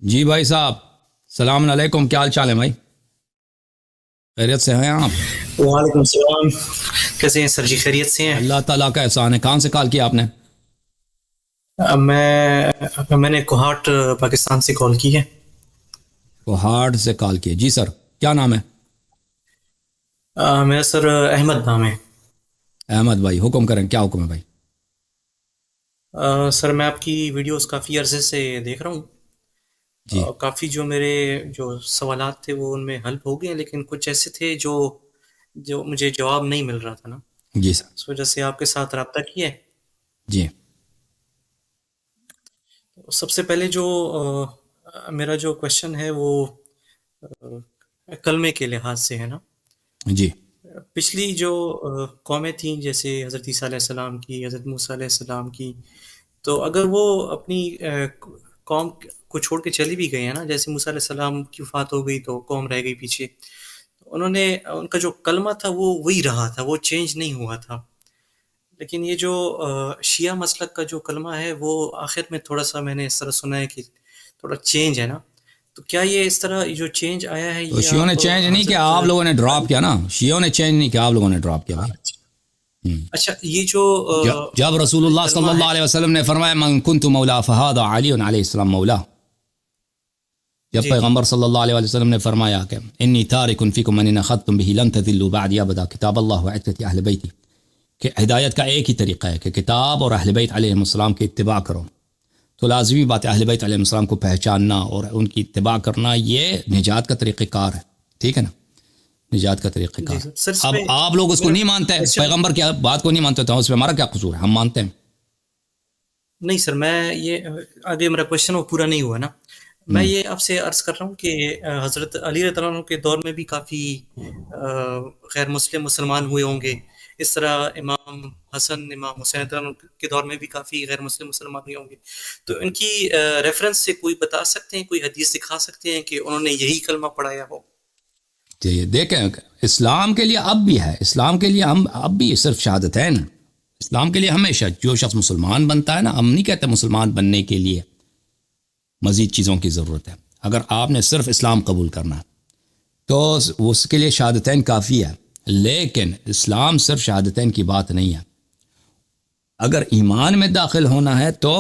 جی بھائی صاحب، السلام علیکم، کیا حال چال ہے بھائی؟ خیریت سے ہیں آپ؟ وعلیکم السلام. کیسے ہیں سر جی؟ خیریت سے ہیں؟ اللہ تعالیٰ کا احسان ہے. کہاں سے کال کیا آپ نے؟ میں نے کوہاٹ پاکستان سے کال کی ہے. کوہاٹ سے کال کیے. جی سر، کیا نام ہے؟ میرا سر احمد نام ہے. احمد بھائی، حکم کریں، کیا حکم ہے بھائی؟ سر میں آپ کی ویڈیوز کافی عرصے سے دیکھ رہا ہوں. جی کافی جو میرے جو سوالات تھے وہ ان میں حل ہو گئے ہیں، لیکن کچھ ایسے تھے جو مجھے جواب نہیں مل رہا تھا نا. جی سر. اس وجہ سے آپ کے ساتھ رابطہ کیا ہے. جی سب سے پہلے جو میرا جو کوشچن ہے وہ کلمے کے لحاظ سے ہے نا. جی پچھلی جو قومیں تھیں، جیسے حضرت عیسیٰ علیہ السلام کی، حضرت موسیٰ علیہ السلام کی، تو اگر وہ اپنی قوم کو چھوڑ کے چلی بھی گئے ہیں نا، جیسے موسیٰ علیہ السلام کی وفات ہو گئی تو قوم رہ گئی پیچھے. انہوں نے ان کا جو کلمہ تھا وہ وہی رہا تھا، وہ چینج نہیں ہوا تھا. لیکن یہ جو شیعہ مسلک کا جو کلمہ ہے وہ آخر میں تھوڑا سا میں نے اس طرح سنا ہے کہ تھوڑا چینج ہے نا. تو کیا یہ اس طرح جو چینج آیا ہے تو یہ شیعوں نے آپ چینج نہیں کیا، حضرت آپ لوگوں نے ڈراپ علی؟ کیا نا. شیعوں نے چینج نہیں کیا، آپ لوگوں نے ڈراپ کیا بھائی. اچھا، یہ جو جب رسول اللہ صلی کلمہ ہے. اللہ علیہ وسلم نے فرمایا من کنت مولا فہذا علی علیہ السلام مولا، جب جی جی پیغمبر صلی اللہ علیہ وسلم نے فرمایا کہ انی تارک فیکم من ان اخذتم به لن تضلوا بعدی ابدا، کتاب اللہ وعترتی اہل بیتی، کہ ہدایت کا ایک ہی طریقہ ہے کہ کتاب اور اہل بیت علیہ السلام کی اتباع کرو. تو لازمی بات ہے اہل بیت علیہ السلام کو پہچاننا اور ان کی اتباع کرنا، یہ نجات کا طریقہ کار ہے. ٹھیک ہے نا، نجات کا طریقہ جی کار. سر اس اب میں آپ لوگ اس کو میرا نہیں مانتے، کوشچن. پیغمبر کی بات کو نہیں مانتے، تو اس میں ہمارا کیا قصور ہے؟ ہم مانتے ہیں. نہیں سر، میں یہ آگے میرا کوشچن وہ پورا نہیں ہوا نا. میں یہ آپ سے عرض کر رہا ہوں کہ حضرت علی رضی اللہ عنہ کے دور میں بھی کافی غیر مسلم مسلمان ہوئے ہوں گے. اس طرح امام حسن، امام حسین رضی اللہ عنہ کے دور میں بھی کافی غیر مسلم مسلمان ہوئے ہوں گے. تو ان کی ریفرنس سے کوئی بتا سکتے ہیں، کوئی حدیث دکھا سکتے ہیں کہ انہوں نے یہی کلمہ پڑھایا ہو؟ دیکھیں، اسلام کے لیے اب بھی ہے، اسلام کے لیے ہم اب بھی صرف شہادتین. اسلام کے لیے ہمیشہ جو شخص مسلمان بنتا ہے نا، ہم نہیں کہتے مسلمان بننے کے لیے مزید چیزوں کی ضرورت ہے. اگر آپ نے صرف اسلام قبول کرنا ہے تو اس کے لیے شہادتین کافی ہے. لیکن اسلام صرف شہادتین کی بات نہیں ہے. اگر ایمان میں داخل ہونا ہے تو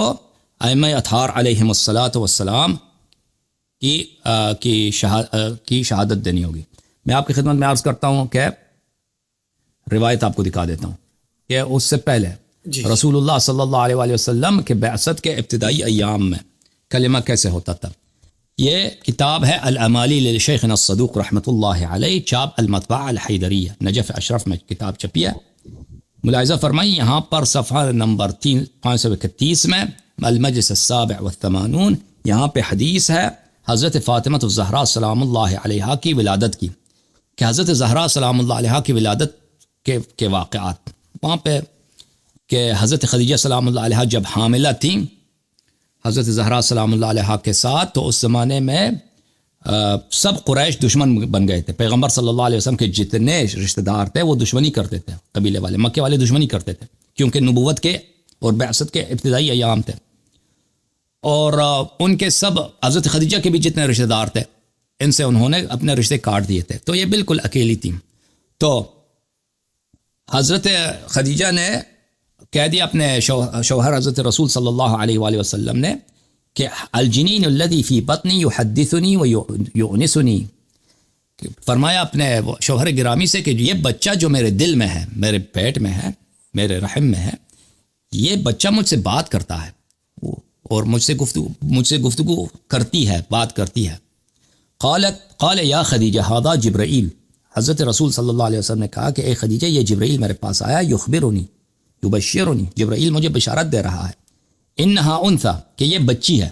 ائمہ اطہار علیہم الصلاۃ والسلام کی شہادت دینی ہوگی. میں آپ کی خدمت میں عرض کرتا ہوں کہ روایت آپ کو دکھا دیتا ہوں کہ اس سے پہلے جی رسول اللہ صلی اللہ علیہ وآلہ وسلم کے بعثت کے ابتدائی ایام میں کلمہ کیسے ہوتا تھا. یہ کتاب ہے الامالی لشیخنا الصدوق رحمۃ اللہ علیہ، چاپ المطبعہ الحیدریہ، نجف اشرف میں کتاب چھپی ہے. ملاحظہ فرمائی یہاں پر صفحہ نمبر 531 میں المجلس السابع والثمانون، یہاں پہ حدیث ہے حضرت فاطمہ الزہرا سلام اللہ علیہا کی ولادت کی، کہ حضرت زہرا سلام اللہ علیہا کی ولادت کے واقعات وہاں پہ، کہ حضرت خدیجہ سلام اللہ علیہا جب حاملہ تھیں حضرت زہرا سلام اللہ علیہا کے ساتھ، تو اس زمانے میں سب قریش دشمن بن گئے تھے. پیغمبر صلی اللہ علیہ وسلم کے جتنے رشتہ دار تھے وہ دشمنی کرتے تھے، قبیلے والے مکے والے دشمنی کرتے تھے، کیونکہ نبوت کے اور بعثت کے ابتدائی ایام تھے. اور ان کے سب حضرت خدیجہ کے بھی جتنے رشتہ دار تھے ان سے انہوں نے اپنے رشتے کاٹ دیے تھے. تو یہ بالکل اکیلی تھی. تو حضرت خدیجہ نے کہہ دیا اپنے شوہر حضرت رسول صلی اللہ علیہ وآلہ وسلم نے کہ الجنین الذی فی بطنی یحدثنی ویؤنسنی، فرمایا اپنے شوہر گرامی سے کہ یہ بچہ جو میرے دل میں ہے، میرے پیٹ میں ہے، میرے رحم میں ہے، یہ بچہ مجھ سے بات کرتا ہے اور مجھ سے گفتگو کرتی ہے، بات کرتی ہے. قال یا خدیجہ ھذا جبرائیل، حضرت رسول صلی اللہ علیہ وسلم نے کہا کہ اے خدیجہ یہ جبرائیل میرے پاس آیا، یخبرنی یبشرنی، جبرائیل مجھے بشارت دے رہا ہے، انہا انثی، کہ یہ بچی ہے،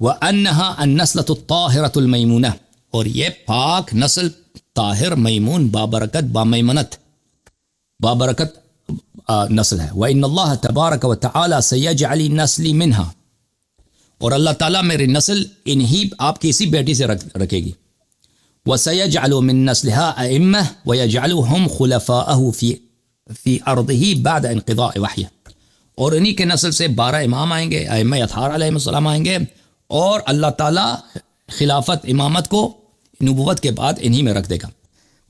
وانہا النسلۃ الطاہرۃ المیمونہ، اور یہ پاک نسل طاہر میمون بابرکت بامیمنت بابرکت نسل ہے. وان اللہ تبارک و تعالی سیجعل نسلی منہا، اور اللہ تعالیٰ میری نسل انہی آپ کی اسی بیٹی سے رکھے گی. وسيجعل من نسلها أئمة ويجعلهم خلفاءه في أرضه بعد انقضاء وحيه، اور انہی کے نسل سے 12 امام آئیں گے، ائمہ اطہار علیہ السلام آئیں گے، اور اللہ تعالیٰ خلافت امامت کو نبوت کے بعد انہی میں رکھ دے گا.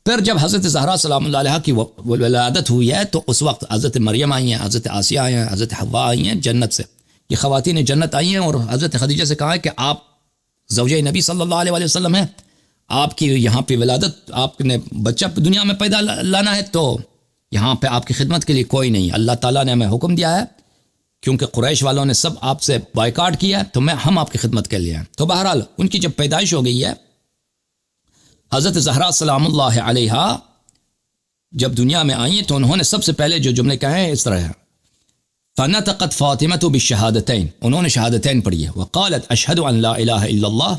پھر جب حضرت زہرا سلام اللہ علیہ کی ولادت ہوئی ہے تو اس وقت حضرت مریم آئی ہیں, حضرت آسیہ آئی ہیں, حضرت حوا آئی ہیں جنت سے. یہ خواتین جنت آئی ہیں اور حضرت خدیجہ سے کہا ہے کہ آپ زوجہ نبی صلی اللہ علیہ وسلم ہیں, آپ کی یہاں پہ ولادت, آپ نے بچہ دنیا میں پیدا لانا ہے تو یہاں پہ آپ کی خدمت کے لیے کوئی نہیں. اللہ تعالیٰ نے ہمیں حکم دیا ہے کیونکہ قریش والوں نے سب آپ سے بائیکاٹ کیا تو ہم آپ کی خدمت کے لیے ہیں. تو بہرحال ان کی جب پیدائش ہو گئی ہے, حضرت زہرا سلام اللہ علیہ جب دنیا میں آئیں تو انہوں نے سب سے پہلے جو جملے کہے ہیں اس طرح ہے, فَنَطَقَتْ فَاطِمَةُ بِالشَّهَادَتَيْن, انہوں نے شہادتین پڑھی ہے. وَقَالَتْ أَشْهَدُ أَن لَا إِلَهَ إِلَّا اللَّهُ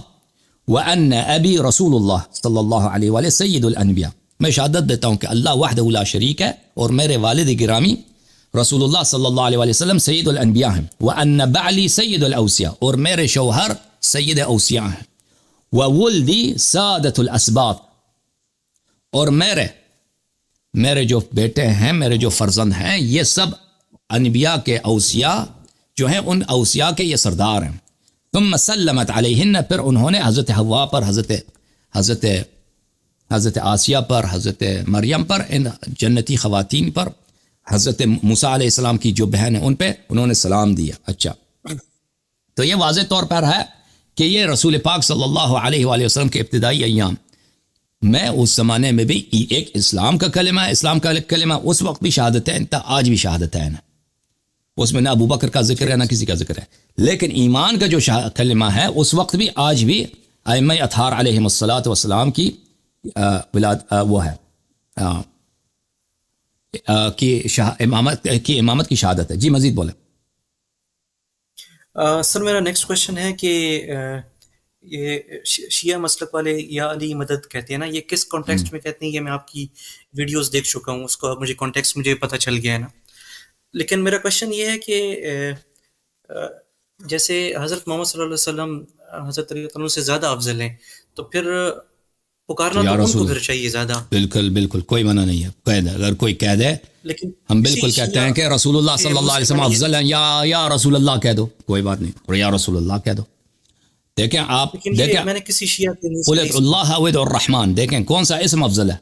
وَأَنَّ أَبِي رَسُولُ اللَّهِ صلی اللہ علیہ وآلہ سید الانبیاء. میں شہادت دیتا ہوں کہ اللہ وحدہ لا شریک ہے اور میرے والد گرامی رسول اللہ صلی اللہ علیہ وآلہ وسلم سید الانبیاء ہیں. وَأَنَّ بَعْلِي سید الاوصیاء, اور میرے شوہر سید اوصیاء ہیں. وَوُلْدِي سَادَةُ الْأَسْبَاط, اور میرے جو بیٹے ہیں, میرے جو فرزند ہیں, یہ سب انبیاء کے اوصیاء جو ہیں ان اوصیاء کے یہ سردار ہیں. ثم سلمت علیہن, پھر انہوں نے حضرت حوا پر, حضرت آسیہ پر, حضرت مریم پر, ان جنتی خواتین پر, حضرت موسیٰ علیہ السلام کی جو بہن ہیں ان پہ انہوں نے سلام دیا. اچھا, تو یہ واضح طور پر ہے کہ یہ رسول پاک صلی اللہ علیہ وآلہ وسلم کے ابتدائی ایام میں اس زمانے میں بھی ایک اسلام کا کلمہ ہے. اسلام کا کلمہ اس وقت بھی شہادتین تھا, آج بھی شہادتین ہے. اس میں نہ ابو بکر کا ذکر ہے نہ کسی کا ذکر ہے. لیکن ایمان کا جو کلمہ ہے اس وقت بھی آج بھی ائمہ اطہار علیہم الصلاۃ والسلام کی وہ ہے کی امامت کی شہادت ہے. جی مزید بولیں. سر میرا نیکسٹ کوشچن ہے کہ یہ شیعہ مسلک والے یا علی مدد کہتے ہیں نا, یہ کس کانٹیکسٹ میں کہتے ہیں؟ یہ میں آپ کی ویڈیوز دیکھ چکا ہوں, اس کو مجھے کانٹیکسٹ مجھے پتہ چل گیا ہے نا. لیکن میرا کوشچن یہ ہے کہ جیسے حضرت محمد صلی اللہ علیہ وسلم حضرت علی عنہ سے زیادہ افضل ہیں, تو پھر پکارنا تو ان کو پھر چاہیے زیادہ. بالکل کوئی منع نہیں ہے. قید اگر کوئی قید ہے, لیکن ہم بالکل کہتے ہیں کہ رسول اللہ صلی اللہ علیہ وسلم افضل ہیں, یا رسول اللہ کہہ دو, کوئی بات نہیں, اور یا رسول اللہ کہہ دو. دیکھیں آپ, دیکھیں میں نے کسی شیعہ قل ادعوا اللہ او ادعوا الرحمن, دیکھیں کون سا اسم افضل ہے.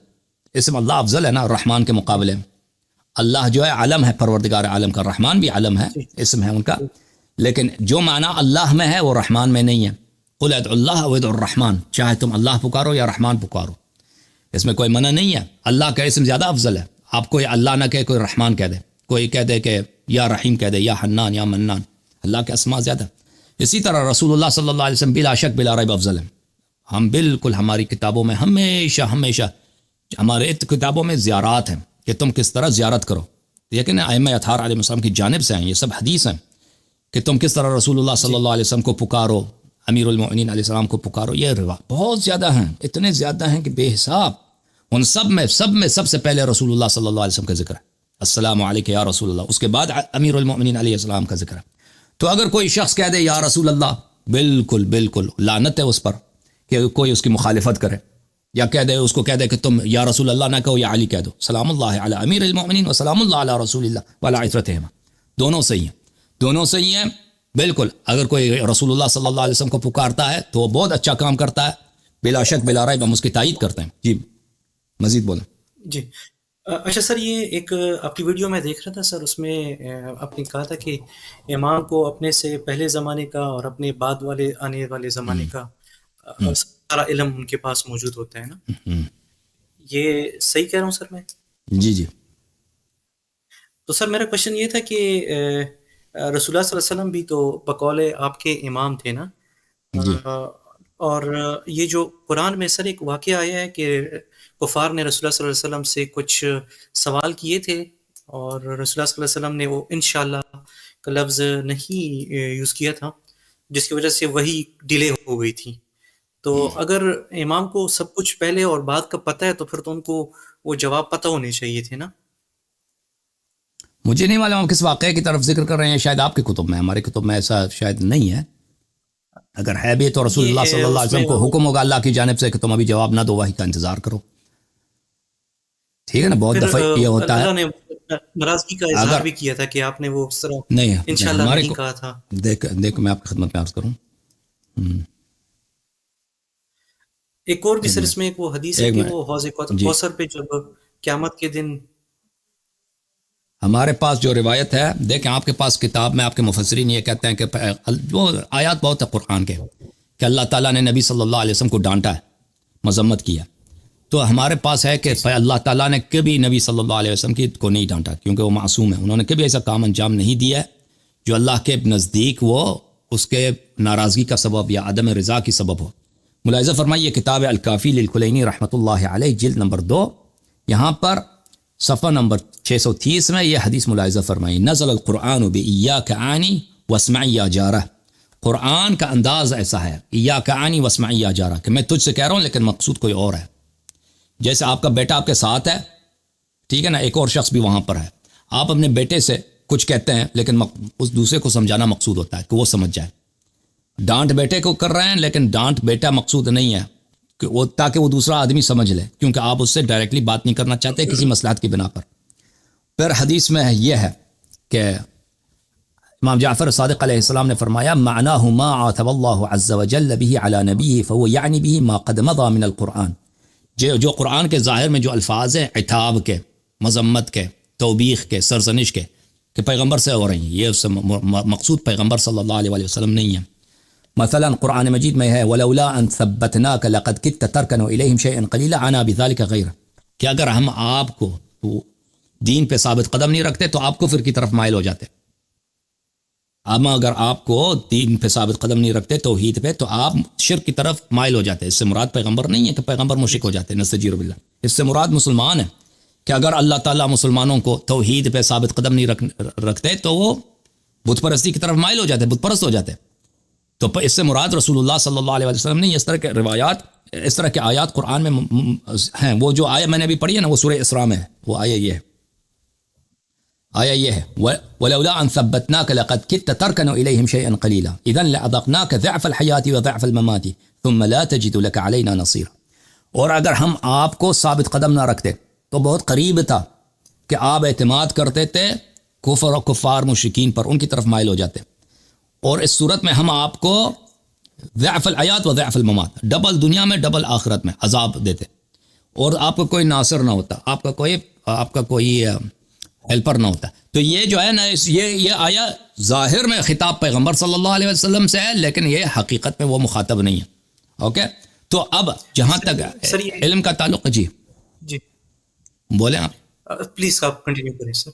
اسم اللہ افضل ہے نا الرحمن کے مقابلے میں. اللہ جو ہے علم ہے, پروردگار عالم کا. رحمان بھی علم ہے, اسم ہے ان کا, لیکن جو معنی اللہ میں ہے وہ رحمان میں نہیں ہے. قل ادعوا اللہ او ادعوا الرحمن, چاہے تم اللہ پکارو یا رحمان پکارو, اس میں کوئی منع نہیں ہے. اللہ کا اسم زیادہ افضل ہے. آپ کوئی اللہ نہ کہے, کوئی رحمان کہہ دے, کوئی کہہ دے کہ یا رحیم کہہ دے, یا حنان یا منان, اللہ کے اسماء زیادہ. اسی طرح رسول اللہ صلی اللہ علیہ وسلم بلا شک بلا ریب افضل ہیں. ہم بالکل ہماری کتابوں میں ہمیشہ ہمارے کتابوں میں زیارات ہیں کہ تم کس طرح زیارت کرو. لیکن ائمہ اطہار علیہ السلام کی جانب سے ہیں, یہ سب حدیث ہیں کہ تم کس طرح رسول اللہ صلی اللہ علیہ وسلم کو پکارو, امیر المؤمنین علیہ السلام کو پکارو. یہ بہت زیادہ ہیں, اتنے زیادہ ہیں کہ بے حساب. ان سب میں سب سے پہلے رسول اللہ صلی اللہ علیہ وسلم کا ذکر ہے, السلام علیک یا رسول اللہ. اس کے بعد امیر المؤمنین علیہ السلام کا ذکر ہے. تو اگر کوئی شخص کہہ دے یا رسول اللہ, بالکل لعنت ہے اس پر کہ کوئی اس کی مخالفت کرے, یا کہہ دے اس کو کہہ دے کہ تم یا رسول اللہ نہ کہو یا علی کہہ دو. سلام اللہ علی امیر المؤمنین و سلام اللہ علی رسول اللہ وعلی عترتہما, دونوں صحیح ہیں. بالکل اگر کوئی رسول اللہ صلی اللہ علیہ وسلم کو پکارتا ہے تو وہ بہت اچھا کام کرتا ہے, بلا شک بلا ریب ہم اس کی تائید کرتے ہیں. جی مزید بولیں. جی اچھا سر, یہ ایک آپ کی ویڈیو میں دیکھ رہا تھا سر, اس میں آپ نے کہا تھا کہ امام کو اپنے سے پہلے زمانے کا اور اپنے بعد والے آنے والے زمانے کا سارا علم ان کے پاس موجود ہوتا ہے نا, یہ صحیح کہہ رہا ہوں سر میں؟ جی. تو سر میرا کوشچن یہ تھا کہ رسول اللہ صلی اللہ علیہ وسلم بھی تو بقول آپ کے امام تھے نا, اور یہ جو قرآن میں سر ایک واقعہ آیا ہے کہ کفار نے رسول اللہ صلی اللہ علیہ وسلم سے کچھ سوال کیے تھے اور رسول اللہ صلی اللہ علیہ وسلم نے وہ انشاءاللہ کا لفظ نہیں یوز کیا تھا, جس کی وجہ سے وہی ڈیلے ہو گئی تھی. تو اگر امام کو سب کچھ پہلے اور بعد کا پتہ ہے تو پھر تو ان کو وہ جواب پتہ ہونے چاہیے تھے نا. مجھے نہیں معلوم کس واقعے کی طرف ذکر کر رہے ہیں, شاید آپ کی کتب میں, ہماری کتب میں ایسا شاید نہیں ہے. اگر ہے بھی تو رسول اللہ صلی اللہ علیہ وسلم کو حکم ہوگا اللہ کی جانب سے کہ تم ابھی جواب نہ دو, وحی کا انتظار کرو. ٹھیک ہے نا, بہت دفعہ یہ ہوتا ہے. اللہ نے ناراضگی کا اظہار بھی کیا تھا کہ آپ نے وہ اس طرح نہیں انشاءاللہ نہیں کہا تھا. دیکھ میں آپ کی خدمت میں عرض کروں, ایک اور بھی ایک سر منٹ اس میں ایک وہ حدیث ہے ایک کہ منٹ وہ حوض جی، کوثر پہ جب قیامت کے دن ہمارے پاس جو روایت ہے، دیکھیں آپ کے پاس کتاب میں آپ کے مفسرین یہ کہتے ہیں کہ وہ آیات بہت ہے قرآن کے کہ اللہ تعالیٰ نے نبی صلی اللہ علیہ وسلم کو ڈانٹا ہے، مذمت کیا. تو ہمارے پاس ہے کہ اللہ تعالیٰ نے کبھی نبی صلی اللہ علیہ وسلم کو نہیں ڈانٹا، کیونکہ وہ معصوم ہے. انہوں نے کبھی ایسا کام انجام نہیں دیا ہے جو اللہ کے نزدیک وہ اس کے ناراضگی کا سبب یا عدم رضا کی سبب ہو. ملاحظہ فرمائیے کتاب الکافی للکلینی رحمۃ اللہ علیہ جلد نمبر 2، یہاں پر صفحہ نمبر 630 میں یہ حدیث ملاحظہ فرمائی، نزل القرآن بإیاک عنی واسمعی یا جارہ. قرآن کا انداز ایسا ہے، ایاک عنی واسمعی یا جارہ، کہ میں تجھ سے کہہ رہا ہوں لیکن مقصود کوئی اور ہے. جیسے آپ کا بیٹا آپ کے ساتھ ہے، ٹھیک ہے نا، ایک اور شخص بھی وہاں پر ہے، آپ اپنے بیٹے سے کچھ کہتے ہیں لیکن اس دوسرے کو سمجھانا مقصود ہوتا ہے کہ وہ سمجھ جائے. ڈانٹ بیٹے کو کر رہے ہیں لیکن ڈانٹ بیٹا مقصود نہیں ہے کہ وہ تاکہ وہ دوسرا آدمی سمجھ لے، کیونکہ آپ اس سے ڈائریکٹلی بات نہیں کرنا چاہتے کسی مصلحت کی بنا پر. پھر حدیث میں یہ ہے کہ امام جعفر صادق علیہ السلام نے فرمایا معناہ ما عاتب اللہ عز وجل به على نبیہ فهو یعنی به ما قد مضى من القرآن. جو قرآن کے ظاہر میں جو الفاظ ہیں عتاب کے، مذمت کے، توبیخ کے، سرزنش کے، کہ پیغمبر سے ہو رہی ہیں، یہ اس سے مقصود پیغمبر صلی اللہ علیہ وسلم نہیں ہے. مثلا قرآن مجید میں ہے ولولا ان ثبتناک لقد كدت تركن الیہم شیئا قلیلا عنا بذلك غیر، کہ اگر ہم آپ کو دین پہ ثابت قدم نہیں رکھتے تو آپ کفر کی طرف مائل ہو جاتے. اما اگر آپ کو دین پہ ثابت قدم نہیں رکھتے توحید پہ تو آپ شرک کی طرف مائل ہو جاتے. اس سے مراد پیغمبر نہیں ہے کہ پیغمبر مشرک ہو جاتے، نستجیر باللہ. اس سے مراد مسلمان ہے کہ اگر اللہ تعالیٰ مسلمانوں کو توحید پہ ثابت قدم نہیں رکھتے تو وہ بت پرستی کی طرف مائل ہو جاتے، بت پرست ہو جاتے. تو اس سے مراد رسول اللہ صلی اللہ علیہ وسلم نے اس طرح کے روایات، اس طرح کے آیات قرآن میں ہیں. وہ جو آیت میں نے ابھی پڑھی ہے نا، وہ سورہ اسراء میں ہے، وہ آیہ یہ ہے وَلَوْلَا أَن ثَبَّتْنَاكَ لَقَدْ كِدتَّ تَرْكَنُ إِلَيْهِمْ شَيْئًا قَلِيلًا إِذًا لَأَذَقْنَاكَ ضِعْفَ الْحَيَاةِ وَضِعْفَ الْمَمَاتِ ثُمَّ لَا تَجِدُ لَكَ عَلَيْنَا نَصِيرًا. اور اگر ہم آپ کو ثابت قدم نہ رکھتے تو بہت قریب تھا کہ آپ اعتماد کرتے تھے کفر اور کفار مشرکین پر، ان کی طرف مائل ہو جاتے. اور اس صورت میں ہم آپ کو ضعف الحیات و ضعف الممات، ڈبل دنیا میں ڈبل آخرت میں عذاب دیتے، اور آپ کا کوئی ناصر نہ ہوتا، آپ کا کوئی ہیلپر نہ ہوتا. تو یہ جو ہے نا، یہ آیا ظاہر میں خطاب پیغمبر صلی اللہ علیہ وسلم سے ہے، لیکن یہ حقیقت میں وہ مخاطب نہیں ہے. اوکے، تو اب جہاں تک علم کا تعلق، جی بولیں آپ، پلیز آپ کنٹینیو کریں سر.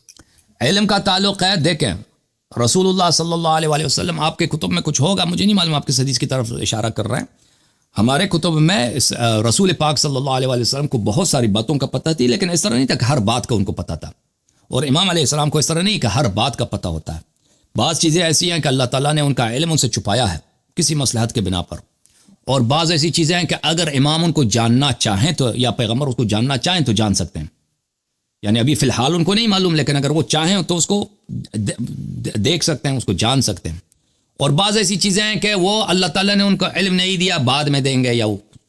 علم کا تعلق ہے، دیکھیں رسول اللہ صلی اللہ علیہ وسلم، آپ کے کتب میں کچھ ہوگا، مجھے نہیں معلوم، آپ کس حدیث کی طرف اشارہ کر رہے ہیں. ہمارے کتب میں رسول پاک صلی اللہ علیہ وسلم کو بہت ساری باتوں کا پتہ تھی، لیکن اس طرح نہیں تھا کہ ہر بات کا ان کو پتہ تھا. اور امام علیہ السلام کو اس طرح نہیں کہ ہر بات کا پتہ ہوتا ہے. بعض چیزیں ایسی ہیں کہ اللہ تعالیٰ نے ان کا علم ان سے چھپایا ہے کسی مصلحت کے بنا پر، اور بعض ایسی چیزیں ہیں کہ اگر امام ان کو جاننا چاہیں تو، یا پیغمبر اس کو جاننا چاہیں تو جان سکتے ہیں. یعنی ابھی فی الحال ان کو نہیں معلوم، لیکن اگر وہ چاہیں تو اس کو دیکھ سکتے ہیں، اس کو جان سکتے ہیں. اور بعض ایسی چیزیں ہیں کہ وہ اللہ تعالیٰ نے ان کو علم نہیں دیا، بعد میں دیں گے، یا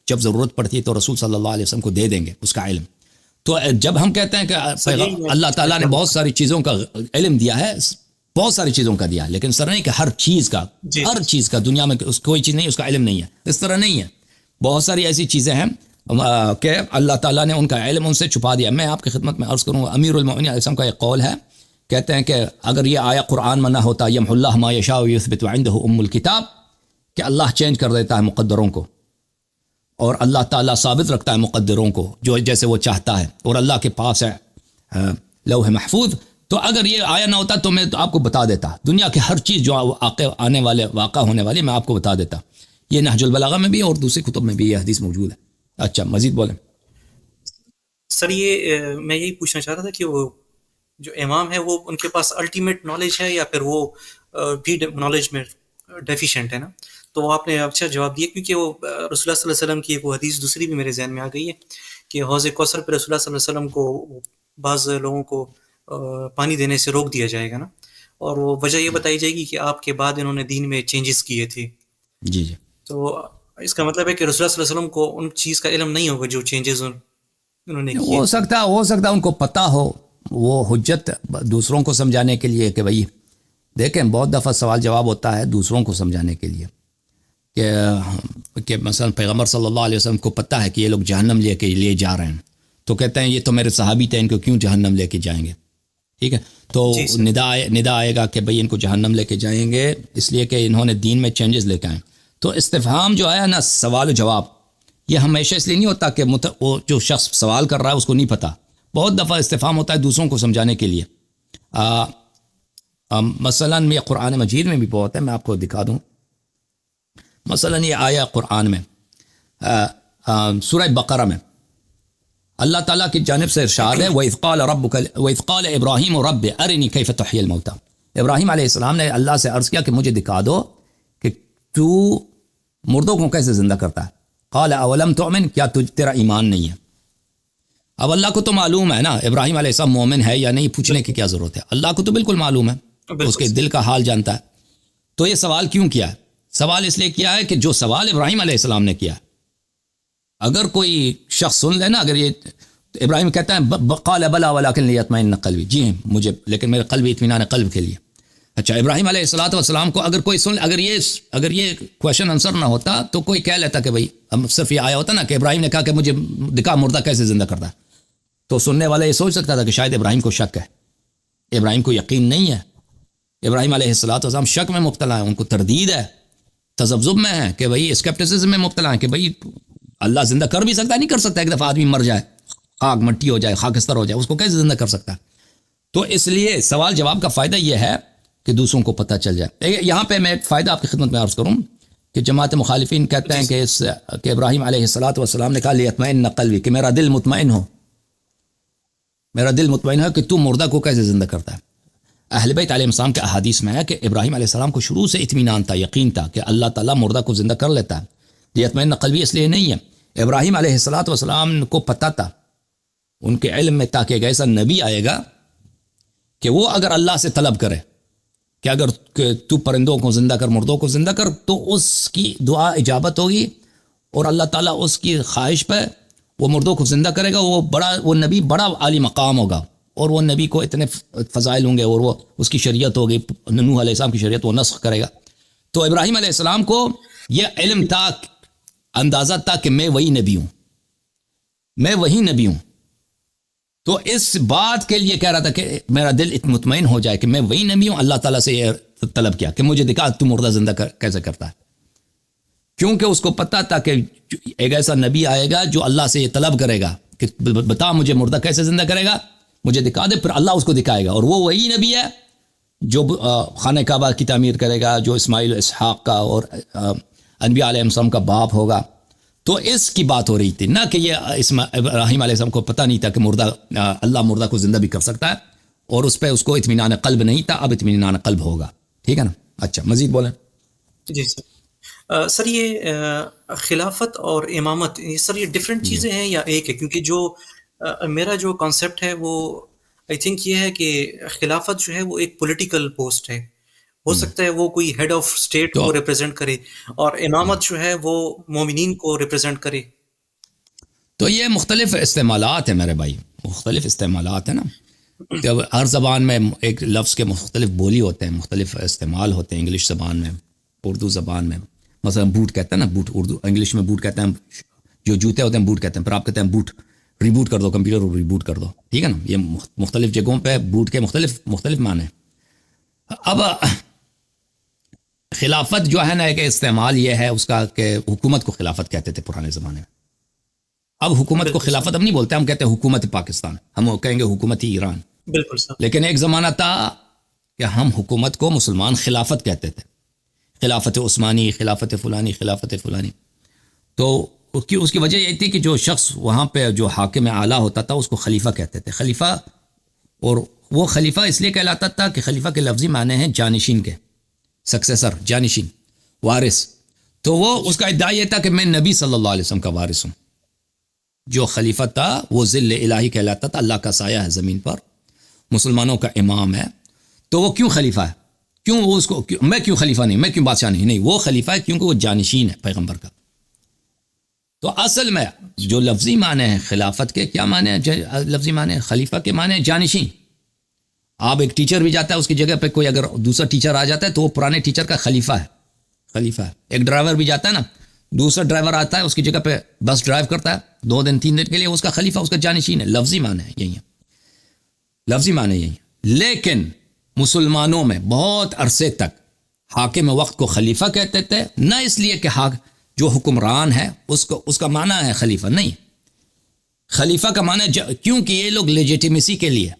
جب ضرورت پڑتی ہے تو رسول صلی اللہ علیہ وسلم کو دے دیں گے اس کا علم. تو جب ہم کہتے ہیں کہ اللہ تعالیٰ نے بہت ساری چیزوں کا علم دیا ہے، بہت ساری چیزوں کا دیا ہے، لیکن اس طرح نہیں کہ ہر چیز کا دنیا میں کوئی چیز نہیں اس کا علم نہیں ہے، اس طرح نہیں ہے. بہت ساری ایسی چیزیں ہیں کہ اللہ تعالیٰ نے ان کا علم ان سے چھپا دیا. میں آپ کی خدمت میں عرض کروں، امیر المؤمنین علیہ السلام کا ایک قول ہے، کہتے ہیں کہ اگر یہ آیا قرآن میں نہ ہوتا یمحو اللہ ما یشاء ویثبت وعنده ام الکتاب، کہ اللہ چینج کر دیتا ہے مقدروں کو اور اللہ تعالیٰ ثابت رکھتا ہے مقدروں کو جو جیسے وہ چاہتا ہے، اور اللہ کے پاس ہے لوح محفوظ. تو اگر یہ آیا نہ ہوتا تو میں آپ کو بتا دیتا، دنیا کی ہر چیز جو آنے والے واقع ہونے والی میں آپ کو بتا دیتا. یہ نہج البلاغہ میں بھی اور دوسری کتب میں بھی یہ حدیث موجود ہے. اچھا مزید بولیں سر. یہ میں یہی پوچھنا چاہ رہا تھا کہ وہ جو امام ہے وہ ان کے پاس الٹیمیٹ نالج ہے یا پھر وہ بھی نالج میں ڈیفیشینٹ ہے نا؟ تو وہ آپ نے اچھا جواب دیا، کیونکہ وہ رسول اللہ صلی اللہ علیہ وسلم کی ایک وہ حدیث دوسری بھی میرے ذہن میں آ گئی ہے کہ حوض کوثر پہ رسول اللہ صلی اللہ علیہ وسلم کو بعض لوگوں کو پانی دینے سے روک دیا جائے گا نا، اور وہ وجہ یہ بتائی جائے گی کہ آپ کے بعد انہوں نے دین میں چینجز کیے تھے. جی تو اس کا مطلب ہے کہ رسول اللہ صلی اللہ علیہ وسلم کو ان چیز کا علم نہیں ہوگا جو چینجز انہوں نے کیے. ہو سکتا ان کو پتہ ہو، وہ حجت دوسروں کو سمجھانے کے لیے کہ بھئی دیکھیں بہت دفعہ سوال جواب ہوتا ہے دوسروں کو سمجھانے کے لیے. کہ مثلا پیغمبر صلی اللہ علیہ وسلم کو پتہ ہے کہ یہ لوگ جہنم لے کے لیے جا رہے ہیں، تو کہتے ہیں یہ تو میرے صحابی تھے، ان کو کیوں جہنم لے کے جائیں گے؟ ٹھیک ہے، تو ندا آئے گا کہ بھئی ان کو جہنم لے کے جائیں گے اس لیے کہ انہوں نے دین میں چینجز لے کے آئے۔ تو استفہام جو ہے نا، سوال و جواب، یہ ہمیشہ اس لیے نہیں ہوتا کہ وہ جو شخص سوال کر رہا ہے اس کو نہیں پتہ، بہت دفعہ استفہام ہوتا ہے دوسروں کو سمجھانے کے لیے۔ مثلا یہ قرآن مجید میں بھی بہت ہے، میں آپ کو دکھا دوں۔ مثلا یہ آیا قرآن میں سورہ بقرہ میں اللہ تعالیٰ کی جانب سے ارشاد ہے وَإِذْ قَالَ إِبْرَاهِيمُ رَبِّ أَرِنِي كَيْفَ تُحْيِي الْمَوْتَى۔ ابراہیم علیہ السلام نے اللہ سے عرض کیا کہ مجھے دکھا دو کہ تو مردوں کو کیسے زندہ کرتا ہے۔ قال اولم تؤمن، کیا تیرا ایمان نہیں ہے؟ اب اللہ کو تو معلوم ہے نا ابراہیم علیہ السلام مومن ہے یا نہیں، پوچھنے کی کیا ضرورت ہے، اللہ کو تو بالکل معلوم ہے، اس کے دل کا حال جانتا ہے۔ تو یہ سوال کیوں کیا ہے؟ سوال اس لیے کیا ہے کہ جو سوال ابراہیم علیہ السلام نے کیا، اگر کوئی شخص سن لے نا، اگر یہ ابراہیم کہتا ہے قال بلا ولکن لیطمئن قلبی، جی ہیں مجھے، لیکن میرے قلب اطمینان قلب کے لیے۔ اچھا، ابراہیم علیہ السلام کو اگر کوئی سن لے، اگر یہ کویشچن آنسر نہ ہوتا تو کوئی کہہ لیتا کہ بھائی، صرف یہ آیا ہوتا نا کہ ابراہیم نے کہا کہ مجھے دکھا مردہ کیسے زندہ کرتا ہے، تو سننے والا یہ سوچ سکتا تھا کہ شاید ابراہیم کو شک ہے، ابراہیم کو یقین نہیں ہے، ابراہیم علیہ السلام شک میں مبتلا ہیں، ان کو تردید ہے، تذبذب میں ہے کہ بھئی اسکیپٹسزم میں مبتلا ہیں کہ بھئی اللہ زندہ کر بھی سکتا ہے، نہیں کر سکتا، ایک دفعہ آدمی مر جائے، خاک مٹی ہو جائے، خاکستر ہو جائے، اس کو کیسے زندہ کر سکتا ہے؟ تو اس لیے سوال جواب کا فائدہ یہ ہے کہ دوسروں کو پتہ چل جائے۔ یہاں پہ میں ایک فائدہ آپ کی خدمت میں عرض کروں کہ جماعت مخالفین کہتے ہیں کہ ابراہیم علیہ السلام نے کہا لیطمئن قلبی، کہ میرا دل مطمئن ہو، میرا دل مطمئن ہے کہ تو مردہ کو کیسے زندہ کرتا ہے۔ اہل بیت علیہ السلام کے احادیث میں ہے کہ ابراہیم علیہ السلام کو شروع سے اطمینان تھا، یقین تھا کہ اللہ تعالیٰ مردہ کو زندہ کر لیتا ہے۔ لیطمئن قلبی اس لیے نہیں ہے، ابراہیم علیہ السلام کو پتہ تھا، ان کے علم میں تھا کہ ایک ایسا نبی آئے گا کہ وہ اگر اللہ سے طلب کرے کہ اگر تو پرندوں کو زندہ کر، مردوں کو زندہ کر، تو اس کی دعا اجابت ہوگی اور اللہ تعالیٰ اس کی خواہش پہ وہ مردوں کو زندہ کرے گا۔ وہ نبی بڑا عالی مقام ہوگا، اور وہ نبی کو اتنے فضائل ہوں گے، اور وہ اس کی شریعت ہوگی، نوح علیہ السلام کی شریعت وہ نسخ کرے گا۔ تو ابراہیم علیہ السلام کو یہ علم تھا، اندازہ تھا کہ میں وہی نبی ہوں، میں وہی نبی ہوں۔ تو اس بات کے لیے کہہ رہا تھا کہ میرا دل مطمئن ہو جائے کہ میں وہی نبی ہوں۔ اللہ تعالیٰ سے یہ طلب کیا کہ مجھے دکھا تو مردہ زندہ کیسے کرتا ہے، کیونکہ اس کو پتہ تھا کہ ایک ایسا نبی آئے گا جو اللہ سے یہ طلب کرے گا کہ بتا مجھے مردہ کیسے زندہ کرے گا، مجھے دکھا دے، پھر اللہ اس کو دکھائے گا، اور وہ وہی نبی ہے جو خانہ کعبہ کی تعمیر کرے گا، جو اسماعیل و اسحاق کا اور انبیاء علیہ السلام کا باپ ہوگا۔ تو اس کی بات ہو رہی تھی، نہ کہ یہ ابراہیم علیہ السلام کو پتہ نہیں تھا کہ اللہ مردہ کو زندہ بھی کر سکتا ہے، اور اس پہ اس کو اطمینان قلب نہیں تھا، اب اطمینان قلب ہوگا۔ ٹھیک ہے نا؟ اچھا، مزید بولیں۔ جی سر، یہ خلافت اور امامت، سر یہ ڈفرینٹ چیزیں ہیں یا ایک ہے؟ کیونکہ جو میرا جو کانسیپٹ ہے وہ آئی تھنک یہ ہے کہ خلافت جو ہے وہ ایک پولیٹیکل پوسٹ ہے، ہو سکتا ہے وہ کوئی ہیڈ آف اسٹیٹ کو ریپرزینٹ کرے، اور امامت جو ہے وہ مومنین کو ریپرزینٹ کرے۔ تو یہ مختلف استعمالات ہیں میرے بھائی، مختلف استعمالات ہیں نا، جب ہر زبان میں ایک لفظ کے مختلف بولی ہوتے ہیں، مختلف استعمال ہوتے ہیں، انگلش زبان میں، اردو زبان میں، مثلا بوٹ کہتے ہیں نا، بوٹ اردو انگلش میں بوٹ کہتے ہیں، جو جوتے ہوتے ہیں بوٹ کہتے ہیں، پھر آپ کہتے ہیں بوٹ ریبوٹ کر دو، کمپیوٹر کو ریبوٹ کر دو، ٹھیک ہے نا؟ یہ مختلف جگہوں پہ بوٹ کے مختلف معنی ہیں۔ اب خلافت جو ہے نا، ایک استعمال یہ ہے اس کا کہ حکومت کو خلافت کہتے تھے پرانے زمانے میں۔ اب حکومت کو خلافت اب نہیں بولتے، ہم کہتے ہیں حکومت پاکستان، ہم کہیں گے حکومت ایران۔ بالکل سر۔ لیکن ایک زمانہ تھا کہ ہم حکومت کو مسلمان خلافت کہتے تھے، خلافت عثمانی، خلافت فلانی، خلافت فلانی۔ تو اس کی وجہ یہ تھی کہ جو شخص وہاں پہ جو حاکم اعلیٰ ہوتا تھا اس کو خلیفہ کہتے تھے، خلیفہ، اور وہ خلیفہ اس لیے کہلاتا تھا کہ خلیفہ کے لفظی معنی ہیں جانشین کے، سکسیسر، جانشین، وارث۔ تو وہ اس کا ادعا یہ تھا کہ میں نبی صلی اللہ علیہ وسلم کا وارث ہوں۔ جو خلیفہ تھا وہ ذل الہی کہلاتا تھا، اللہ کا سایہ ہے زمین پر، مسلمانوں کا امام ہے۔ تو وہ کیوں خلیفہ ہے؟ کیوں وہ اس کو میں کیوں خلیفہ نہیں، میں کیوں بادشاہ نہیں، وہ خلیفہ ہے کیونکہ وہ جانشین ہے پیغمبر کا۔ تو اصل میں جو لفظی معنی ہے خلافت کے، کیا معنی ہے لفظی معنی؟ خلیفہ کے معنی ہے جانشین۔ آپ ایک ٹیچر بھی جاتا ہے، اس کی جگہ پہ کوئی اگر دوسرا ٹیچر آ جاتا ہے تو وہ پرانے ٹیچر کا خلیفہ ہے، خلیفہ ہے. ایک ڈرائیور بھی جاتا ہے نا, دوسرا ڈرائیور آتا ہے اس کی جگہ پہ بس ڈرائیو کرتا ہے 2 دن 3 دن کے لیے, اس کا خلیفہ اس کا جانشین ہے. لفظی معنی ہے یہی ہے, لفظی معنی یہی ہے. لیکن مسلمانوں میں بہت عرصے تک حاکم وقت کو خلیفہ کہتے تھے, نہ اس لیے کہ جو حکمران ہے اس کا معنی ہے خلیفہ, نہیں. خلیفہ کا معنی کیونکہ یہ لوگ لیجیٹیمیسی کے لیے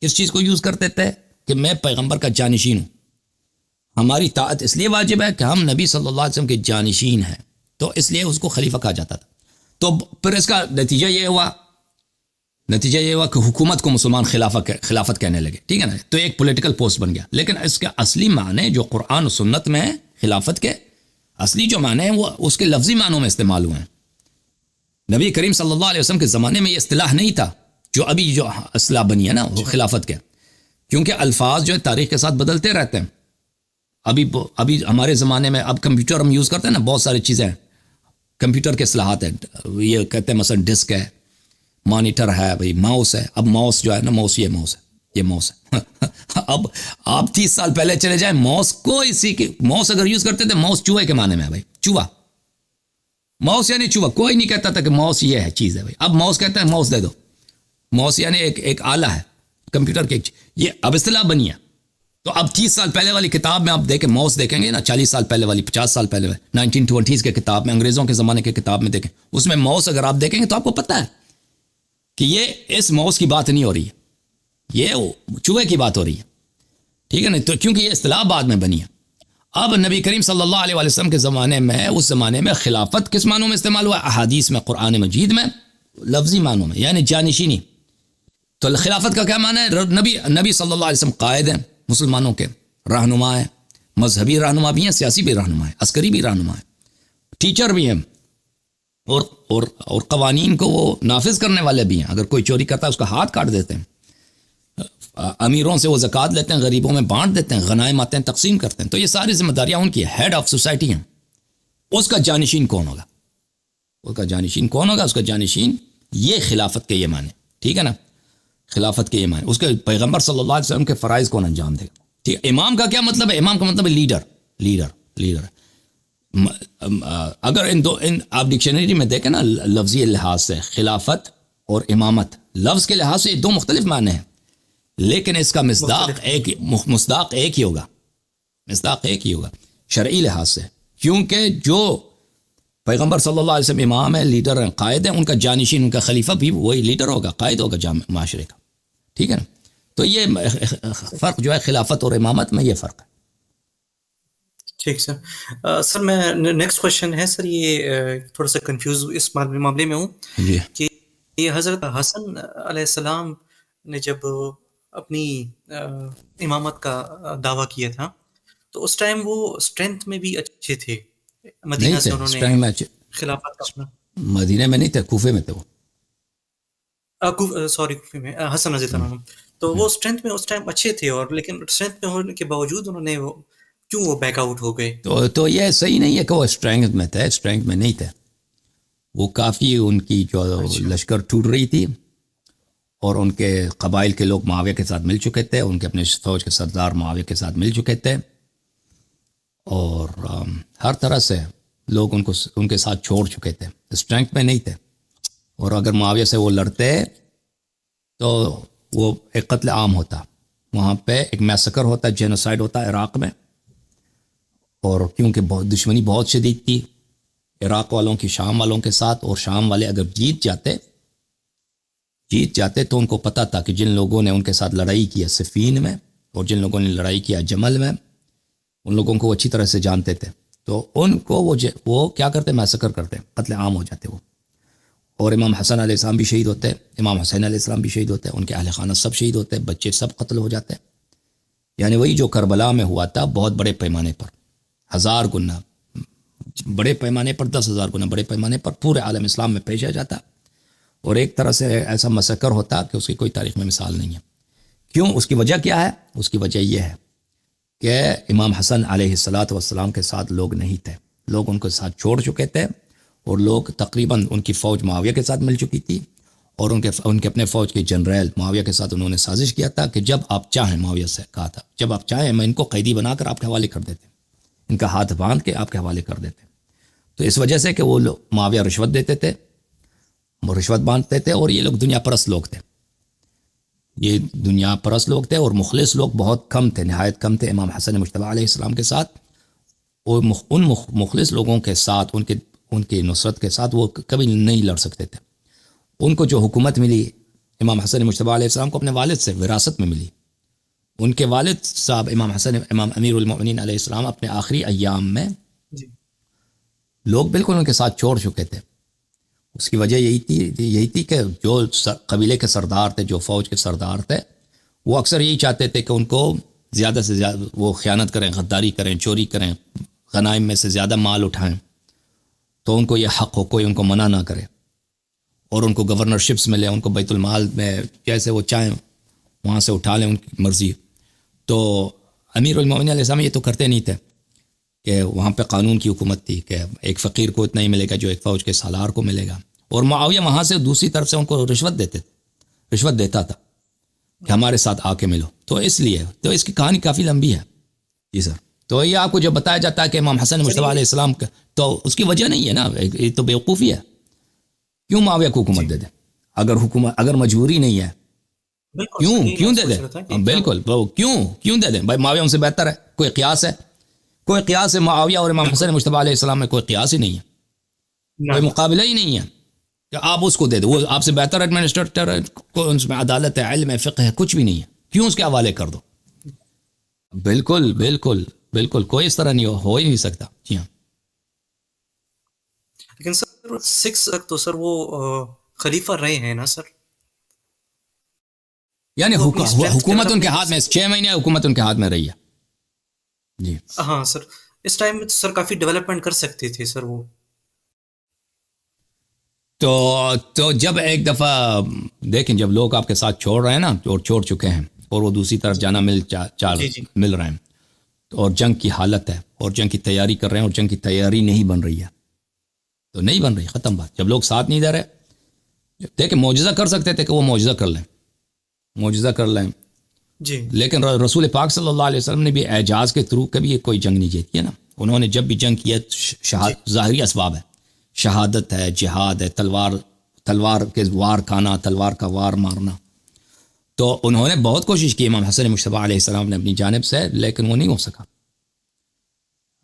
کس چیز کو یوز کرتے تھے کہ میں پیغمبر کا جانشین ہوں, ہماری طاعت اس لیے واجب ہے کہ ہم نبی صلی اللہ علیہ وسلم کے جانشین ہیں, تو اس لیے اس کو خلیفہ کہا جاتا تھا. تو پھر اس کا نتیجہ یہ ہوا کہ حکومت کو مسلمان خلافت کہنے لگے, ٹھیک ہے نا. تو ایک پولیٹیکل پوسٹ بن گیا. لیکن اس کا اصلی معنی جو قرآن و سنت میں ہے خلافت کے اصلی جو معنی ہے وہ اس کے لفظی معنوں میں استعمال ہوئے ہیں. نبی کریم صلی اللہ علیہ وسلم کے زمانے میں یہ اصطلاح نہیں تھا جو ابھی جو اصطلاح بنی ہے نا وہ خلافت کے, کیونکہ الفاظ جو ہے تاریخ کے ساتھ بدلتے رہتے ہیں. ابھی ہمارے زمانے میں اب کمپیوٹر ہم یوز کرتے ہیں نا, بہت ساری چیزیں کمپیوٹر کے اصطلاحات ہیں. یہ کہتے ہیں مثلا ڈسک ہے, مانیٹر ہے, بھئی ماؤس ہے. اب ماؤس جو ہے نا یہ ماؤس ہے. اب آپ 30 سال پہلے چلے جائیں, ماؤس اگر یوز کرتے تھے, ماؤس چوہے کے معنی میں ہے بھائی, چوہا. ماؤس یعنی چوہا, کوئی نہیں کہتا تھا کہ ماؤس یہ ہے چیز ہے بھائی. اب ماؤس کہتے ہیں ماؤس دے دو. ماؤس یعنی ایک آلہ ہے کمپیوٹر کے, یہ اب اصطلاح بنی ہے. تو اب 30 سال پہلے والی کتاب میں آپ دیکھیں, ماؤس دیکھیں گے نا, 40 سال پہلے والی, 50 سال پہلے 1920s کے کتاب میں, انگریزوں کے زمانے کے کتاب میں دیکھیں, اس میں ماؤس اگر آپ دیکھیں گے تو آپ کو پتہ ہے کہ یہ اس ماؤس کی بات نہیں ہو رہی ہے, یہ چوہے کی بات ہو رہی ہے, ٹھیک ہے نا. تو کیونکہ یہ اصطلاح بعد میں بنی ہے. اب نبی کریم صلی اللہ علیہ وسلم کے زمانے میں, اس زمانے میں خلافت کس معنوں میں استعمال ہوا؟ احادیث میں, قرآن مجید میں لفظی معنوں میں, یعنی جانشینی. تو خلافت کا کیا معنی ہے؟ نبی صلی اللہ علیہ وسلم قائد ہیں مسلمانوں کے, رہنما ہیں, مذہبی رہنما بھی ہیں, سیاسی بھی رہنما ہیں, عسکری بھی رہنما ہیں, ٹیچر بھی ہیں, اور قوانین کو وہ نافذ کرنے والے بھی ہیں. اگر کوئی چوری کرتا ہے اس کا ہاتھ کاٹ دیتے ہیں. امیروں سے وہ زکوٰۃ لیتے ہیں, غریبوں میں بانٹ دیتے ہیں, غنائم آتے ہیں تقسیم کرتے ہیں. تو یہ ساری ذمہ داریاں ان کی, ہیڈ آف سوسائٹی ہیں. اس کا جانشین کون ہوگا؟ اس کا جانشین یہ خلافت کے یہ معنی, ٹھیک ہے نا, خلافت کے یہ معنی. اس کے پیغمبر صلی اللہ علیہ وسلم کے فرائض کون انجام دے گا؟ ٹھیک ہے. امام کا کیا مطلب ہے؟ امام کا مطلب ہے لیڈر. اگر آپ ڈکشنری میں دیکھیں نا, لفظی لحاظ سے خلافت اور امامت لفظ کے لحاظ سے دو مختلف معنی ہیں, لیکن اس کا مصداق ایک ہی ہوگا شرعی لحاظ سے, کیونکہ جو پیغمبر صلی اللہ علیہ وسلم امام ہے, لیڈر ہیں, قائد ہیں, ان کا جانشین, ان کا خلیفہ بھی وہی لیڈر ہوگا, قائد ہوگا معاشرے کا, ٹھیک ہے نا. تو یہ فرق جو ہے خلافت اور امامت میں, یہ فرق ہے. ٹھیک سر. سر میں نیکسٹ کوشچن ہے سر, یہ تھوڑا سا کنفیوز اس معاملے میں ہوں جی. کہ یہ حضرت حسن علیہ السلام نے جب اپنی امامت کا دعویٰ کیا تھا تو اس ٹائم وہ اسٹرینتھ میں بھی اچھے تھے, مدینہ سے انہوں نے خلافت کا اپنا, مدینہ میں نہیں تھے, کوفے میں تھے وہ, کوفے میں حسن رضی اللہ عنہ. تو وہ اسٹرینتھ میں اس ٹائم اچھے تھے, اور لیکن اسٹرینتھ میں ہونے کے باوجود انہوں نے کیوں وہ بیک آؤٹ ہو گئے؟ تو یہ صحیح نہیں ہے کہ وہ اسٹرینتھ میں تھے, اسٹرینتھ میں نہیں تھے. وہ کافی ان کی جو لشکر ٹوٹ رہی تھی, اور ان کے قبائل کے لوگ معاویہ کے ساتھ مل چکے تھے, ان کے اپنے فوج کے سردار معاویہ کے ساتھ مل چکے تھے, اور ہر طرح سے لوگ ان کے ساتھ چھوڑ چکے تھے, اسٹرینتھ میں نہیں تھے. اور اگر معاویہ سے وہ لڑتے تو وہ ایک قتل عام ہوتا, وہاں پہ ایک میسکر ہوتا, جینوسائیڈ ہوتا عراق میں. اور کیونکہ دشمنی بہت شدید تھی عراق والوں کی شام والوں کے ساتھ, اور شام والے اگر جیت جاتے تو ان کو پتہ تھا کہ جن لوگوں نے ان کے ساتھ لڑائی کیا صفین میں, اور جن لوگوں نے لڑائی کیا جمل میں, ان لوگوں کو وہ اچھی طرح سے جانتے تھے. تو ان کو وہ کیا کرتے, میسکر کرتے, قتل عام ہو جاتے وہ. اور امام حسن علیہ السلام بھی شہید ہوتے, امام حسین علیہ السلام بھی شہید ہوتے, ان کے اہل خانہ سب شہید ہوتے, بچے سب قتل ہو جاتے. یعنی وہی جو کربلا میں ہوا تھا, بہت بڑے پیمانے پر, 1000 گنا بڑے پیمانے پر, 10,000 گنا بڑے پیمانے پر پورے عالم اسلام میں پیش آ جاتا, اور ایک طرح سے ایسا مسکر ہوتا کہ اس کی کوئی تاریخ میں مثال نہیں ہے. کیوں؟ اس کی وجہ کیا ہے؟ اس کی وجہ یہ ہے کہ امام حسن علیہ السلام کے ساتھ لوگ نہیں تھے, لوگ ان کے ساتھ چھوڑ چکے تھے, اور لوگ تقریباً ان کی فوج معاویہ کے ساتھ مل چکی تھی, اور ان کے اپنے فوج کے جنرل معاویہ کے ساتھ انہوں نے سازش کیا تھا کہ جب آپ چاہیں, معاویہ سے کہا تھا جب آپ چاہیں میں ان کو قیدی بنا کر آپ کے حوالے کر دیتے, ان کا ہاتھ باندھ کے آپ کے حوالے کر دیتے. تو اس وجہ سے کہ وہ لوگ معاویہ رشوت دیتے تھے، وہ رشوت باندھتے تھے، اور یہ لوگ دنیا پرست لوگ تھے. یہ دنیا پرست لوگ تھے اور مخلص لوگ بہت کم تھے، نہایت کم تھے امام حسن مجتبیٰ علیہ السلام کے ساتھ. اور ان مخلص لوگوں کے ساتھ، ان کی نصرت کے ساتھ وہ کبھی نہیں لڑ سکتے تھے. ان کو جو حکومت ملی امام حسن مجتبیٰ علیہ السلام کو اپنے والد سے وراثت میں ملی. ان کے والد صاحب امام امیر المؤمنین علیہ السلام اپنے آخری ایام میں جی لوگ بالکل ان کے ساتھ چھوڑ چکے تھے. اس کی وجہ یہی تھی کہ جو قبیلے کے سردار تھے، جو فوج کے سردار تھے، وہ اکثر یہی چاہتے تھے کہ ان کو زیادہ سے زیادہ وہ خیانت کریں، غداری کریں، چوری کریں، غنائم میں سے زیادہ مال اٹھائیں. تو ان کو یہ حق ہو، کوئی ان کو منع نہ کرے، اور ان کو گورنرشپس ملے، ان کو بیت المال میں جیسے وہ چاہیں وہاں سے اٹھا لیں ان کی مرضی. تو امیر المؤمنین علیہ السلام یہ تو کرتے نہیں تھے کہ وہاں پہ قانون کی حکومت تھی کہ ایک فقیر کو اتنا ہی ملے گا جو ایک فوج کے سالار کو ملے گا. اور معاویہ وہاں سے دوسری طرف سے ان کو رشوت دیتا تھا کہ ہمارے ساتھ آ کے ملو. تو اس لیے تو اس کی کہانی کافی لمبی ہے. جی سر. تو یہ آپ کو جو بتایا جاتا ہے کہ امام حسن مجتبیٰ علیہ السلام کا، تو اس کی وجہ نہیں ہے نا، یہ تو بیوقوفی ہے. کیوں معاویہ کو حکومت دے دیں اگر مجبوری نہیں ہے؟ کیوں دے دیں؟ بالکل کیوں دے دیں بھائی؟ معاویہ ان سے بہتر ہے. کوئی قیاس ہے معاویہ اور امام حسن مجتبیٰ علیہ السلام میں؟ کوئی قیاس ہی نہیں ہے، کوئی مقابلہ ہی نہیں ہے کہ آپ اس کو دے دو. وہ آپ سے بہتر ایڈمنسٹریٹر ہے، اس میں عدالت ہے، علم ہے، فقہ ہے، کچھ بھی نہیں ہے. کیوں اس کے حوالے کر دو؟ بالکل کوئی اس طرح نہیں ہو ہی نہیں سکتا. جی ہاں. لیکن سر 6 تک تو سر وہ خلیفہ رہے ہیں نا سر، یعنی حکومت ان کے ہاتھ میں 6 مہینے حکومت ان کے ہاتھ میں رہی ہے. جی ہاں سر، اس ٹائم میں تو سر کافی ڈیولپمنٹ کر سکتے تھے سر وہ. تو جب ایک دفعہ دیکھیں، جب لوگ آپ کے ساتھ چھوڑ رہے ہیں نا، اور چھوڑ چکے ہیں، اور وہ دوسری طرف جانا مل رہے ہیں، اور جنگ کی حالت ہے، اور جنگ کی تیاری کر رہے ہیں، اور جنگ کی تیاری نہیں بن رہی ہے، تو نہیں بن رہی، ختم بات. جب لوگ ساتھ نہیں دے رہے، دیکھیں معجزہ کر سکتے تھے کہ وہ معجزہ کر لیں جی، لیکن رسول پاک صلی اللہ علیہ وسلم نے بھی اعجاز کے تھرو کبھی کوئی جنگ نہیں جیتی ہے نا. انہوں نے جب بھی جنگ کی ہے، ظاہری اسباب ہے، شہادت ہے، جہاد ہے، تلوار کے وار کھانا، تلوار کا وار مارنا. تو انہوں نے بہت کوشش کی امام حسن مجتبیٰ علیہ السلام نے اپنی جانب سے، لیکن وہ نہیں ہو سکا.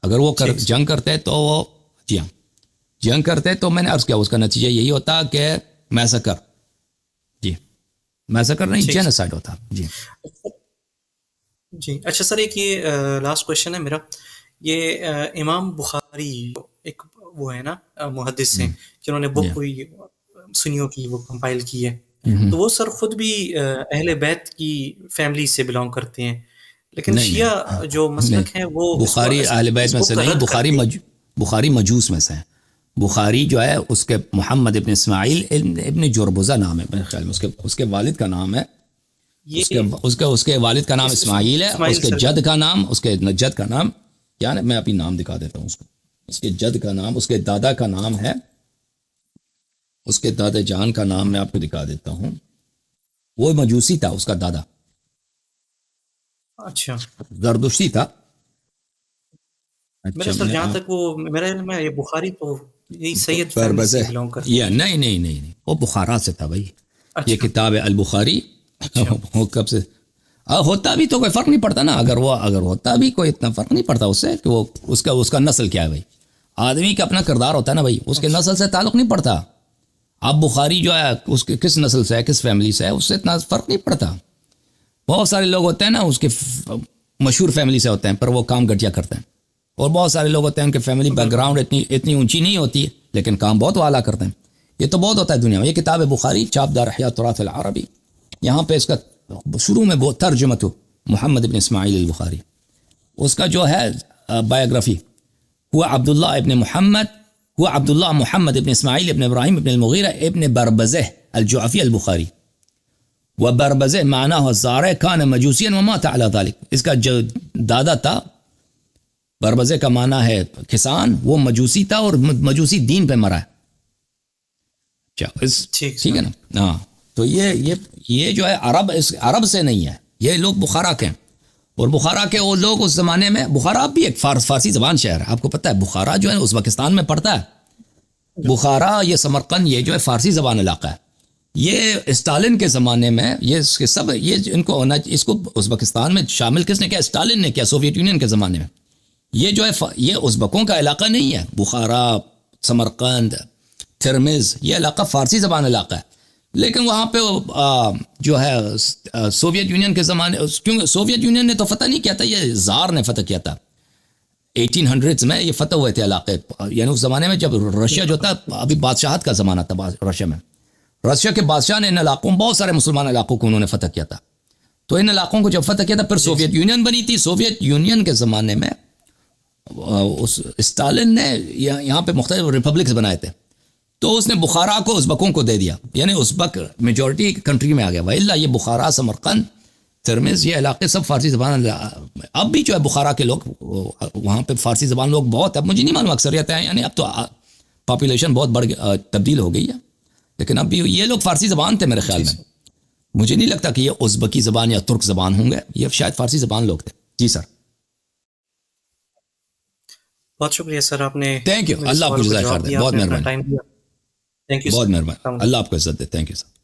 اگر وہ جنگ کرتے تو وہ جنگ کرتے تو میں نے عرض کیا اس کا نتیجہ یہی ہوتا کہ میسکر نہیں، جینوسائیڈ ہوتا. جی اچھا سر، ایک یہ لاسٹ کویشچن ہے میرا. یہ امام بخاری ایک وہ ہے نا محدث ہیں جنہوں نے بک کوئی سنیوں کی وہ کمپائل کی ہے، تو وہ سر خود بھی اہل بیت کی فیملی سے بلانگ کرتے ہیں، لیکن شیعہ جو مسلک ہیں وہ بخاری اہل بیت میں سے نہیں، بخاری مجوس میں سے ہیں. بخاری جو ہے اس کے محمد ابن اسماعیل ابن جربزہ نام ہے میرے خیال میں، اس کے والد کا نام ہے، اس کے والد کا نام اسماعیل ہے، اس کے جد کا نام کیا ہے؟ میں اپنی نام دکھا دیتا ہوں. اس کے جد کا نام، اس کے دادا کا نام ہے، اس کے دادا جان کا نام میں آپ کو دکھا دیتا ہوں. وہ مجوسی تھا، اس کا دادا اچھا زردشتی تھا. میرا سر جہاں تک وہ میرا علم ہے، یہ بخاری تو یہی سید فیملی سے بلانگ کرتے ہیں. نہیں، وہ بخارا سے تھا بھائی. یہ کتاب ہے البخاری. وہ کب سے ہوتا بھی تو کوئی فرق نہیں پڑتا نا، اگر ہوتا بھی کوئی اتنا فرق نہیں پڑتا اس سے کہ وہ اس کا نسل کیا ہے بھائی. آدمی کا اپنا کردار ہوتا ہے نا بھائی، اس کے نسل سے تعلق نہیں پڑتا. اب بخاری جو ہے اس کے کس نسل سے ہے، کس فیملی سے ہے، اس سے اتنا فرق نہیں پڑتا. بہت سارے لوگ ہوتے ہیں نا اس کے مشہور فیملی سے ہوتے ہیں پر وہ کام گھٹیا کرتے ہیں، اور بہت سارے لوگ ہوتے ہیں ان کے فیملی بیک گراؤنڈ اتنی اونچی نہیں ہوتی لیکن کام بہت اعلیٰ کرتے ہیں. یہ تو بہت ہوتا ہے دنیا میں. یہ کتاب ہے بخاری، چاپ دار احیاء التراث العربی. یہاں پہ اس کا شروع میں وہ ترجمہ محمد ابن اسماعیل البخاری، اس کا جو ہے بایوگرافی ہوا عبداللہ محمد ابن اسماعیل ابن ابراہیم ابن المغیرہ ابن بربزہ الجعفی البخاری. وبربزہ معناہ الزارع کان مجوسیا ومات علی ذلک. اس کا جو دادا تھا، بربزہ کا معنی ہے کسان، وہ مجوسی تھا اور مجوسی دین پہ مرا ہے. ٹھیک ہے نا. ہاں، تو یہ جو ہے عرب سے نہیں ہے، یہ لوگ بخارا کے ہیں. اور بخارا کے وہ لوگ اس زمانے میں، بخارا اب بھی ایک فارسی زبان شہر ہے، آپ کو پتہ ہے بخارا جو ہے ازبکستان میں پڑتا ہے، بخارا یہ سمرقند یہ جو ہے فارسی زبان علاقہ ہے، یہ اسٹالن کے زمانے میں یہ سب یہ ان کو اس کو ازبکستان میں شامل کس نے کیا؟ اسٹالن نے کیا، سوویت یونین کے زمانے میں۔ یہ جو ہے یہ ازبکوں کا علاقہ نہیں ہے، بخارا، سمرقند، ترمز، یہ علاقہ فارسی زبان علاقہ ہے، لیکن وہاں پہ جو ہے سوویت یونین کے زمانے، کیونکہ سوویت یونین نے تو فتح نہیں کیا تھا، یہ زار نے فتح کیا تھا 1800s میں، یہ فتح ہوئے تھے علاقے، یعنی اس زمانے میں جب رشیا جو تھا ابھی بادشاہت کا زمانہ تھا رشیا میں، رشیا کے بادشاہ نے ان علاقوں بہت سارے مسلمان علاقوں کو انہوں نے فتح کیا تھا، تو ان علاقوں کو جب فتح کیا تھا پھر سوویت یونین بنی تھی، سوویت یونین کے زمانے میں اسٹالن نے یہاں پہ مختلف ریپبلکس بنائے تھے، تو اس نے بخارا کو ازبکوں کو دے دیا، یعنی ازبک میجورٹی کنٹری میں آ گیا، وإلا یہ بخارا، سمرقند، ترمز یہ علاقے سب فارسی زبان، اب بھی جو ہے بخارا کے لوگ وہاں پہ فارسی زبان لوگ بہت، اب مجھے نہیں معلوم اکثریت ہے، یعنی اب تو پاپولیشن بہت تبدیل ہو گئی ہے، لیکن اب بھی یہ لوگ فارسی زبان تھے میرے خیال میں، مجھے نہیں لگتا کہ یہ ازبکی زبان یا ترک زبان ہوں گے، یہ شاید فارسی زبان لوگ تھے۔ جی سر، بہت شکریہ سر، آپ نے تھینک یو، اللہ آپ کو جزائے خیر دے، بہت مہربانی، تھینک یو بہت سر، مہربانی، اللہ آپ کو عزت دے، تھینک یو سر۔